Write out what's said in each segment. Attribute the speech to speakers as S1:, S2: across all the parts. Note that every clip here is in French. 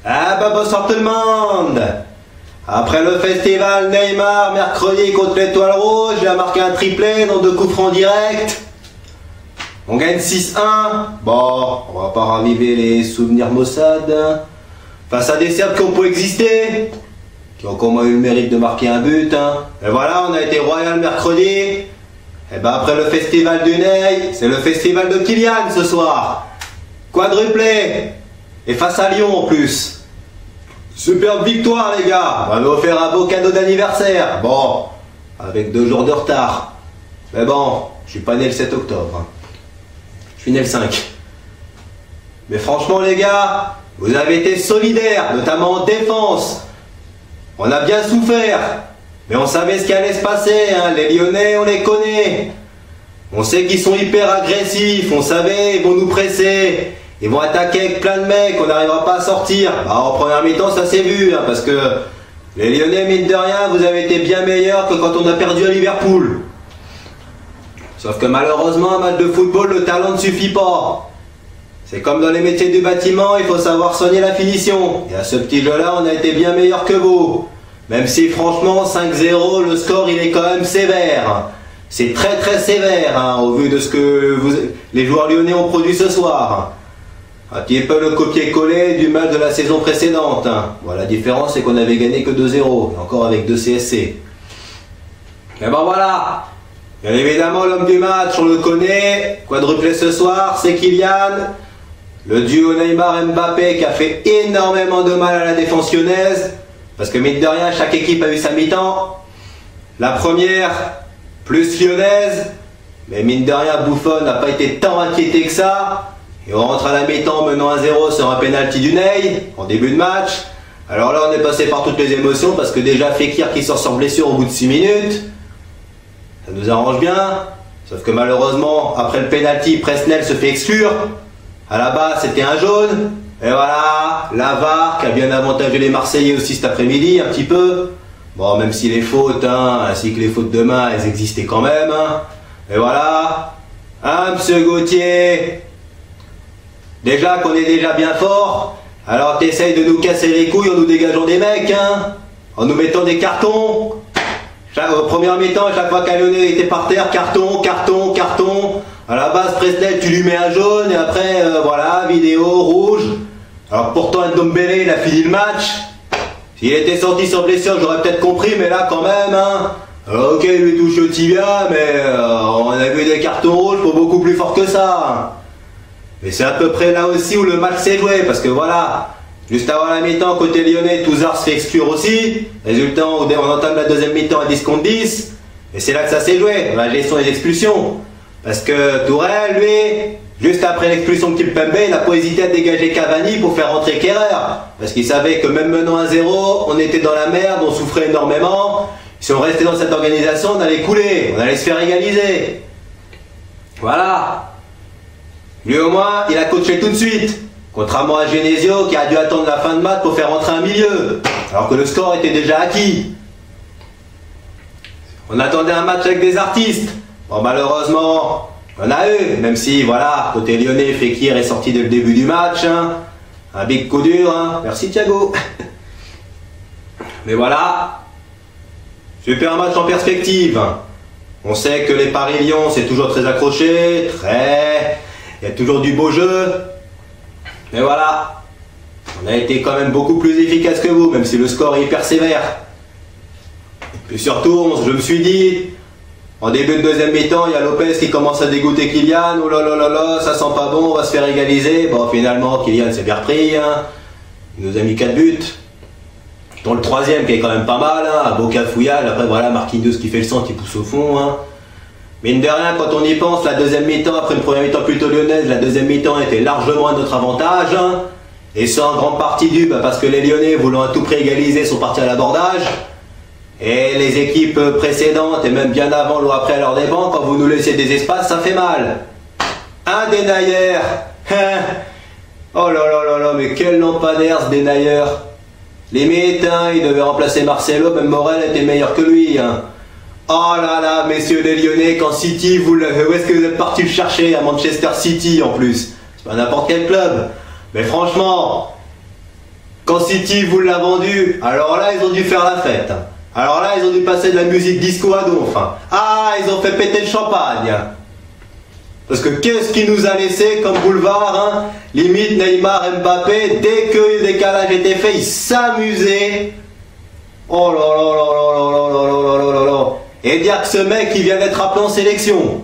S1: Ah bah bonsoir tout le monde. Après le festival Neymar mercredi contre l'Étoile Rouge, il a marqué un triplé dans 2 coups francs directs. On gagne 6-1. Bon, on va pas raviver les souvenirs maussades. Face à des Serbes qui ont pu exister, qui ont au moins eu le mérite de marquer un but. Et voilà, on a été royal mercredi. Et ben après le festival du Ney, c'est le festival de Kylian ce soir. Quadruplé. Et face à Lyon en plus. Superbe victoire les gars. On va nous offrir un beau cadeau d'anniversaire. Bon, avec 2 jours de retard. Mais bon, je suis pas né le 7 octobre. Je suis né le 5. Mais franchement les gars, vous avez été solidaires, notamment en défense. On a bien souffert. Mais on savait ce qui allait se passer, hein. Les Lyonnais, on les connaît. On sait qu'ils sont hyper agressifs, on savait, ils vont nous presser. Ils vont attaquer avec plein de mecs, on n'arrivera pas à sortir. Bah, en première mi-temps, ça s'est vu, hein, parce que les Lyonnais, mine de rien, vous avez été bien meilleurs que quand on a perdu à Liverpool. Sauf que malheureusement, un match de football, le talent ne suffit pas. C'est comme dans les métiers du bâtiment, il faut savoir soigner la finition. Et à ce petit jeu-là, on a été bien meilleurs que vous. Même si franchement, 5-0, le score, il est quand même sévère. C'est très très sévère, hein, au vu de ce que les joueurs lyonnais ont produit ce soir. Un petit peu le copier-coller du match de la saison précédente. Bon, la différence, c'est qu'on avait gagné que 2-0, encore avec 2 CSC. Mais bon voilà, bien évidemment l'homme du match, on le connaît, quadruplé ce soir, c'est Kylian. Le duo Neymar-Mbappé qui a fait énormément de mal à la défense lyonnaise, parce que mine de rien, chaque équipe a eu sa mi-temps. La première, plus lyonnaise, mais mine de rien, Buffon n'a pas été tant inquiété que ça. Et on rentre à la mi-temps menant 1-0 sur un penalty du Ney, en début de match. Alors là, on est passé par toutes les émotions, parce que déjà Fekir qui sort sans blessure au bout de 6 minutes. Ça nous arrange bien. Sauf que malheureusement, après le penalty, Presnel se fait exclure. À la base, c'était un jaune. Et voilà, la VAR qui a bien avantagé les Marseillais aussi cet après-midi, un petit peu. Bon, même si les fautes, ainsi que les fautes de main, elles existaient quand même. Et voilà. Monsieur Gauthier. Déjà qu'on est déjà bien fort, alors t'essayes de nous casser les couilles en nous dégageant des mecs, en nous mettant des cartons. Première mi-temps, chaque fois qu'un Lyonnais était par terre, carton, carton, carton. À la base, Presnel, tu lui mets un jaune, et après, voilà, vidéo, rouge. Alors pourtant, Ndombele, il a fini le match. S'il était sorti sans blessure, j'aurais peut-être compris, mais là, quand même, alors, ok, il lui touche au tibia, mais on a vu des cartons rouges pour beaucoup plus fort que ça. Mais c'est à peu près là aussi où le match s'est joué, parce que voilà, juste avant la mi-temps, côté lyonnais, Touzard se fait exclure aussi. Résultat, on entame la deuxième mi-temps à 10 contre 10. Et c'est là que ça s'est joué, dans la gestion des expulsions. Parce que Tourelle, lui, juste après l'expulsion de Kimpembe, il n'a pas hésité à dégager Cavani pour faire rentrer Kerrer. Parce qu'il savait que même menant 1-0, on était dans la merde, on souffrait énormément. Si on restait dans cette organisation, on allait couler, on allait se faire égaliser. Voilà. Lui au moins, il a coaché tout de suite. Contrairement à Genesio qui a dû attendre la fin de match pour faire rentrer un milieu. Alors que le score était déjà acquis. On attendait un match avec des artistes. Bon, malheureusement, on a eu. Même si, voilà, côté lyonnais, Fekir est sorti dès le début du match. Un big coup dur. Merci Thiago. Mais voilà. Super match en perspective. On sait que les Paris-Lyon, c'est toujours très accroché. Il y a toujours du beau jeu. Mais voilà. On a été quand même beaucoup plus efficace que vous, même si le score est hyper sévère. Puis surtout, je me suis dit, en début de deuxième mi-temps, il y a Lopez qui commence à dégoûter Kylian. Oh là là là là, ça sent pas bon, on va se faire égaliser. Bon, finalement, Kylian s'est bien repris. Il nous a mis 4 buts. Dont le troisième qui est quand même pas mal, à Boca Fouillal. Après, voilà, Marquinhos qui fait le centre, qui pousse au fond. Mine de rien, quand on y pense, la deuxième mi-temps, après une première mi-temps plutôt lyonnaise, la deuxième mi-temps était largement à notre avantage. Et ça en grande partie dû parce que les Lyonnais, voulant à tout prix égaliser, sont partis à l'abordage. Et les équipes précédentes, et même bien avant ou après à leur dépens, quand vous nous laissez des espaces, ça fait mal. Un Denayer. Oh là là là là, mais quel lampadaire ce Denayer. Limite, il devait remplacer Marcelo, même Morel était meilleur que lui. Oh là là, messieurs les Lyonnais, quand City, où est-ce que vous êtes partis le chercher? À Manchester City en plus. C'est pas n'importe quel club. Mais franchement, quand City vous l'a vendu, alors là ils ont dû faire la fête. Alors là ils ont dû passer de la musique disco à donf. Ah, ils ont fait péter le champagne. Parce que qu'est-ce qui nous a laissé comme boulevard, hein? Limite Neymar, Mbappé, dès que le décalage était fait, ils s'amusaient. Oh là là là là là là là là là là. Et dire que ce mec il vient d'être appelé en sélection.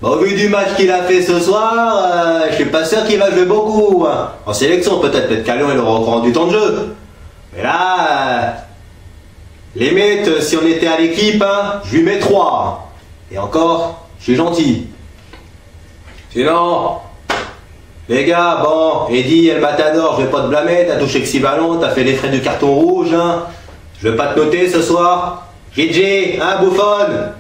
S1: Bah, au vu du match qu'il a fait ce soir, je suis pas sûr qu'il va jouer beaucoup. Hein. En sélection peut-être qu'à Lyon il aura encore du temps de jeu. Mais là, limite si on était à l'équipe, hein, je lui mets 3. Et encore, je suis gentil. Sinon, les gars, bon, Eddy, El Matador, je vais pas te blâmer, t'as touché que 6 ballons, t'as fait les frais du carton rouge, hein. Je vais pas te noter ce soir. Gigi, hein, Buffon.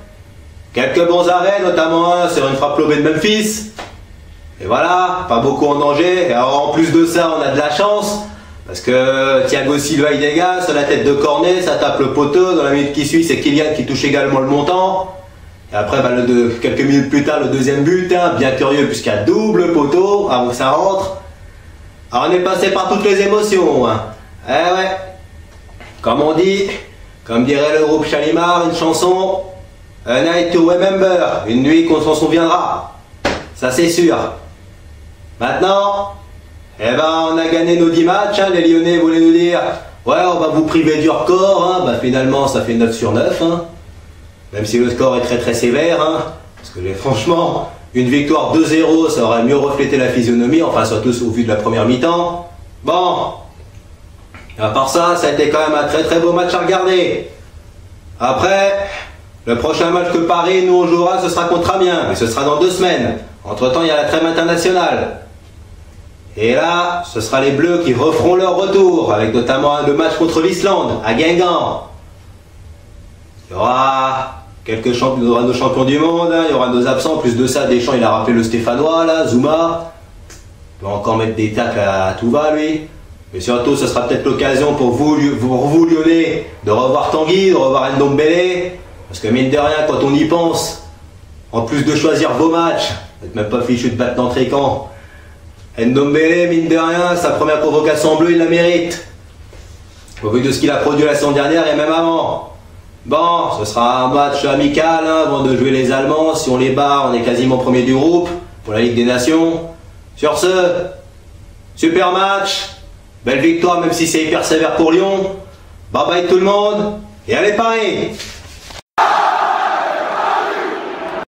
S1: Quelques bons arrêts, notamment un sur une frappe lobée de Memphis. Et voilà, pas beaucoup en danger. Et alors, en plus de ça, on a de la chance. Parce que Thiago Silva, il dégage sur la tête de Cornet, ça tape le poteau. Dans la minute qui suit, c'est Kylian qui touche également le montant. Et après, bah, quelques minutes plus tard, le deuxième but, hein, bien curieux, puisqu'il y a double poteau avant que ça rentre. Alors, on est passé par toutes les émotions. Hein. Eh ouais. Comme on dit, comme dirait le groupe Chalimar, une chanson, A Night to Remember, une nuit qu'on s'en souviendra. Ça c'est sûr. Maintenant, eh ben on a gagné nos 10 matchs, hein, les Lyonnais voulaient nous dire, ouais on va vous priver du record, hein. Bah, finalement ça fait 9 sur 9, hein. Même si le score est très très sévère, hein. Parce que franchement, une victoire 2-0, ça aurait mieux reflété la physionomie, enfin surtout au vu de la première mi-temps. Bon. À part ça, ça a été quand même un très très beau match à regarder. Après, le prochain match que Paris nous on jouera, ce sera contre Amiens, mais ce sera dans 2 semaines. Entre temps, il y a la trêve internationale. Et là, ce sera les Bleus qui referont leur retour, avec notamment le match contre l'Islande, à Guingamp. Il y aura nos champions du monde, hein, il y aura nos absents, plus de ça, Deschamps, il a rappelé le Stéphanois, là, Zouma. Il va encore mettre des tacles à tout va, lui. Mais surtout, ce sera peut-être l'occasion pour vous Lyonnais, de revoir Tanguy, de revoir Ndombele. Parce que mine de rien, quand on y pense, en plus de choisir vos matchs, vous n'êtes même pas fichu de battre d'entrée-camp. Ndombele, mine de rien, sa première convocation en bleu, il la mérite. Au vu de ce qu'il a produit la saison dernière et même avant. Bon, ce sera un match amical, hein, avant de jouer les Allemands. Si on les bat, on est quasiment premier du groupe pour la Ligue des Nations. Sur ce, super match. Belle victoire, même si c'est hyper sévère pour Lyon. Bye bye tout le monde. Et allez Paris!